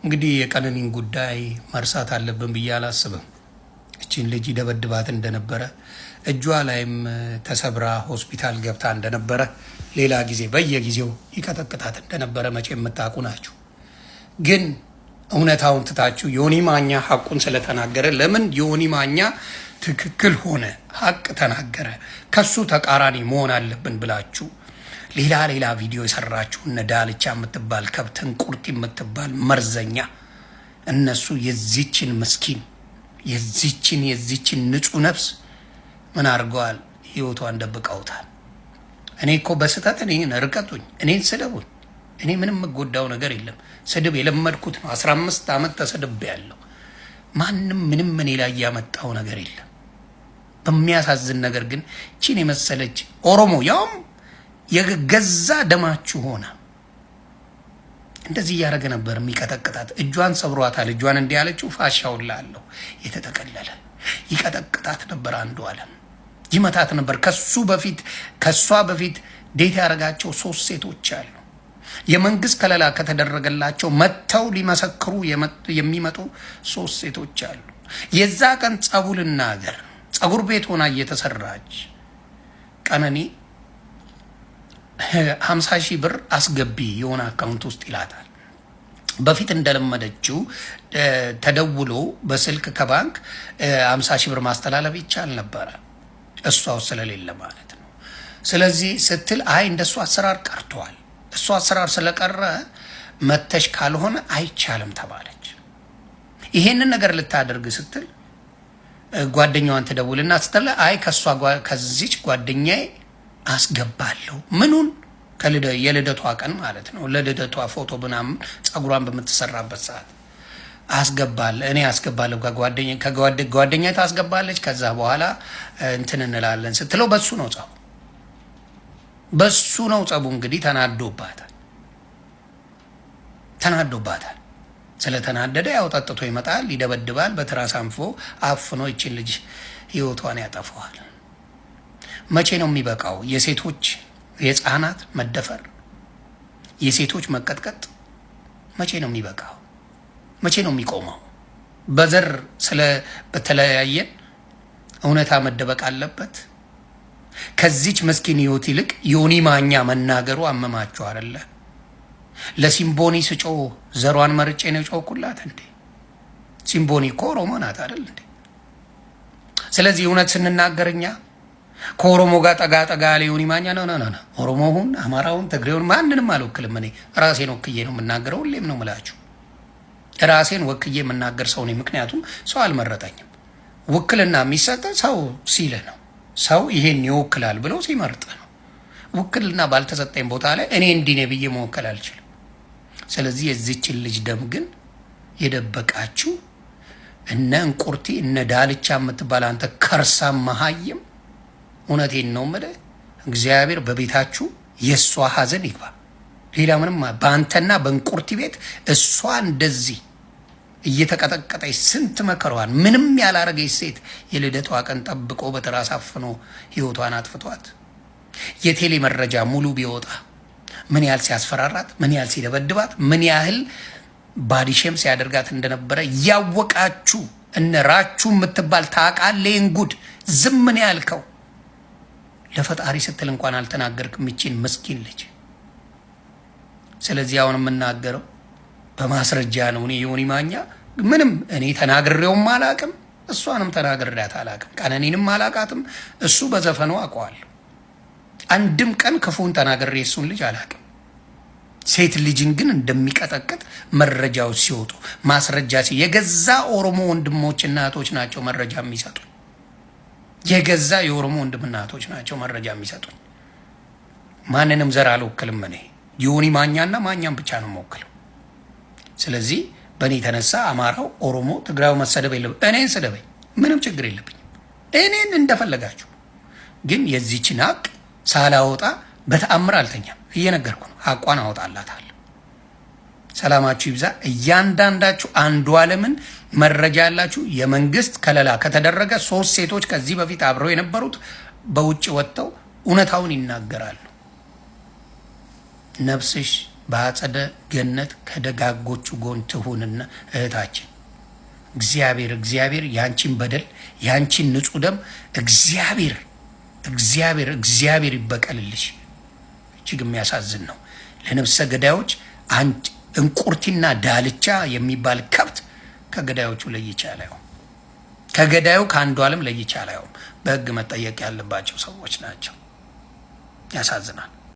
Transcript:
እንግዲህ የቀነኒን ጉዳይ መርሳት አለብን ብዬ አላስብም። እቺን ልጅ ደበድባት እንደነበረ እጇ ላይም ተሰብራ ሆስፒታል ገብታ እንደነበረ ሌላ ጊዜ በየጊዜው ይቀጠቅጣት እንደነበረ መቼ የምታውቁ ናችሁ። ግን እውነታውን ትታችሁ ዮኒ ማኛ ሐቁን ስለተናገረ ለምን ዮኒ ማኛ ትክክል ሆነ ሐቅ ተናገረ ከሱ ተቃራኒ መሆን አለብን ብላችሁ ሌላ ቪዲዮ የሰራችሁ እነ ዳልቻ የምትባል ከብትን ቁርጥ የምትባል መርዘኛ እነሱ የዚችን ምስኪን የዚችን ንጹህ ነፍስ ምን አድርገዋል? ህይወቷን ደብቀውታል። እኔ እኮ በስተት እኔን ርቀቱኝ፣ እኔን ስደቡኝ፣ እኔ ምንም የምጎዳው ነገር የለም። ስድብ የለመድኩት ነው። 15 ዓመት ተሰድቤ ያለው ማንም ምንም እኔ ላይ ያመጣው ነገር የለም። በሚያሳዝን ነገር ግን ቺን የመሰለች ኦሮሞ ያውም የገዛ ደማችሁ ሆነ እንደዚህ እያደረገ ነበር የሚቀጠቅጣት። እጇን ሰብሯታል። እጇን እንዲህ ያለችው ፋሻውን ላለሁ የተጠቀለለ ይቀጠቅጣት ነበር። አንዱ ዓለም ይመታት ነበር። ከሷ በፊት ዴት ያደረጋቸው 3 ሴቶች አሉ። የመንግስት ከለላ ከተደረገላቸው መጥተው ሊመሰክሩ የሚመጡ 3 ሴቶች አሉ። የዛ ቀን ጸቡልና ሀገር ጸጉር ቤት ሆና እየተሰራች ቀነኒ 50,000 ብር አስገቢ የሆነ አካውንት ውስጥ ይላታል። በፊት እንደለመደችው ተደውሎ በስልክ ከባንክ 50,000 ብር ማስተላለፍ ይቻል ነበረ፣ እሷው ስለሌለ ማለት ነው። ስለዚህ ስትል አይ እንደሱ አሰራር ቀርቷል፣ እሱ አሰራር ስለቀረ መተሽ ካልሆነ አይቻልም ተባለች። ይሄንን ነገር ልታደርግ ስትል ጓደኛዋን ትደውልና ስትል አይ ከዚች ጓደኛዬ አስገባለሁ ምኑን የልደቷ ቀን ማለት ነው። ለልደቷ ፎቶ ምናምን ጸጉሯን በምትሰራበት ሰዓት እኔ አስገባለሁ ከጓደኛ ታስገባለች። ከዛ በኋላ እንትን እንላለን ስትለው በሱ ነው ጸቡ። እንግዲህ ተናዶባታል። ስለተናደደ ያው ጠጥቶ ይመጣል፣ ይደበድባል፣ በትራስ አፍኖ ይችን ልጅ ህይወቷን ያጠፋዋል። መቼ ነው የሚበቃው? የህፃናት መደፈር፣ የሴቶች መቀጥቀጥ መቼ ነው የሚበቃው? መቼ ነው የሚቆመው? በዘር በተለያየን እውነታ መደበቅ አለበት? ከዚች መስኪን ህይወት ይልቅ ዮኒ ማኛ መናገሩ አመማችሁ አይደለ? ለሲምቦኒ ስጮ ዘሯን መርጬ ነው ጮኩላት እንዴ? ሲምቦኒ እኮ ኦሮሞ ናት አይደል እንዴ? ስለዚህ እውነት ስንናገርኛ ከኦሮሞ ጋር ጠጋ ያለ ዮኒ ማኛ ነው። ኦሮሞውን፣ አማራውን፣ ትግሬውን ማንንም አልወክልም። እኔ ራሴን ወክዬ ነው የምናገረው። ሁሌም ነው የምላችሁ ራሴን ወክዬ የምናገር ሰው ነኝ። ምክንያቱም ሰው አልመረጠኝም። ውክልና የሚሰጥ ሰው ሲል ነው። ሰው ይሄን ይወክላል ብሎ ሲመርጥ ነው። ውክልና ባልተሰጠኝ ቦታ ላይ እኔ እንዲህ ነኝ ብዬ መወከል አልችልም። ስለዚህ የዚችን ልጅ ደም ግን የደበቃችሁ እነ እንቁርቲ እነ ዳልቻ የምትባል አንተ ከርሳም መሀይም፣ እውነቴን ነው የምልህ፣ እግዚአብሔር በቤታችሁ የእሷ ሀዘን ይግባ። ሌላ ምንም በአንተና በእንቁርቲ ቤት እሷ እንደዚህ እየተቀጠቀጠች ስንት መከሯን ምንም ያላረገች ሴት የልደቷ ቀን ጠብቆ በትራስ አፍኖ ህይወቷን አጥፍቷት የቴሌ መረጃ ሙሉ ቢወጣ ምን ያህል ሲያስፈራራት፣ ምን ያህል ሲደበድባት፣ ምን ያህል ባዲሼም ሲያደርጋት እንደነበረ ያወቃችሁ እነራችሁ የምትባል ታውቃለህ። ጉድ ዝም ምን ያልከው ለፈጣሪ ስትል እንኳን አልተናገርክም ይቺን ምስኪን ልጅ። ስለዚህ አሁን የምናገረው በማስረጃ ነው። እኔ ዮኒ ማኛ ምንም እኔ ተናግሬውም አላቅም፣ እሷንም ተናግሬያት አላቅም፣ ቀነኒንም አላቃትም። እሱ በዘፈኑ አውቀዋለሁ። አንድም ቀን ክፉን ተናግሬ እሱን ልጅ አላቅም። ሴት ልጅን ግን እንደሚቀጠቅጥ መረጃዎች ሲወጡ ማስረጃ የገዛ ኦሮሞ ወንድሞችና እህቶች ናቸው መረጃ የሚሰጡ። የገዛ የኦሮሞ ወንድምና እህቶች ናቸው መረጃ የሚሰጡ። ማንንም ዘር አልወክልም። እኔ ዮኒ ማኛና ማኛም ብቻ ነው የምወክለው። ስለዚህ በእኔ የተነሳ አማራው፣ ኦሮሞ፣ ትግራዩ መሰደብ የለብኝ። እኔን ስደበኝ፣ ምንም ችግር የለብኝ። እኔን እንደፈለጋችሁ። ግን የዚችን ሀቅ ሳላወጣ በተአምር አልተኛም። እየነገርኩ ነው። ሀቋን አወጣላታለሁ። ሰላማችሁ ይብዛ። እያንዳንዳችሁ አንዱ ዓለምን መረጃ ያላችሁ የመንግስት ከለላ ከተደረገ 3 ሴቶች ከዚህ በፊት አብረው የነበሩት በውጭ ወጥተው እውነታውን ይናገራሉ። ነፍስሽ በአጸደ ገነት ከደጋጎቹ ጎን ትሁንና እህታችን እግዚአብሔር ያንቺን በደል ያንቺን ንጹህ ደም እግዚአብሔር ይበቀልልሽ። እጅግ የሚያሳዝን ነው። ለነፍሰ ገዳዮች አንድ እንቁርቲና ዳልቻ የሚባል ከብት ከገዳዮቹ ለይቻላል። ከገዳዩ ከአንዱ ዓለም ለይቻላል። በህግ መጠየቅ ያለባቸው ሰዎች ናቸው። ያሳዝናል።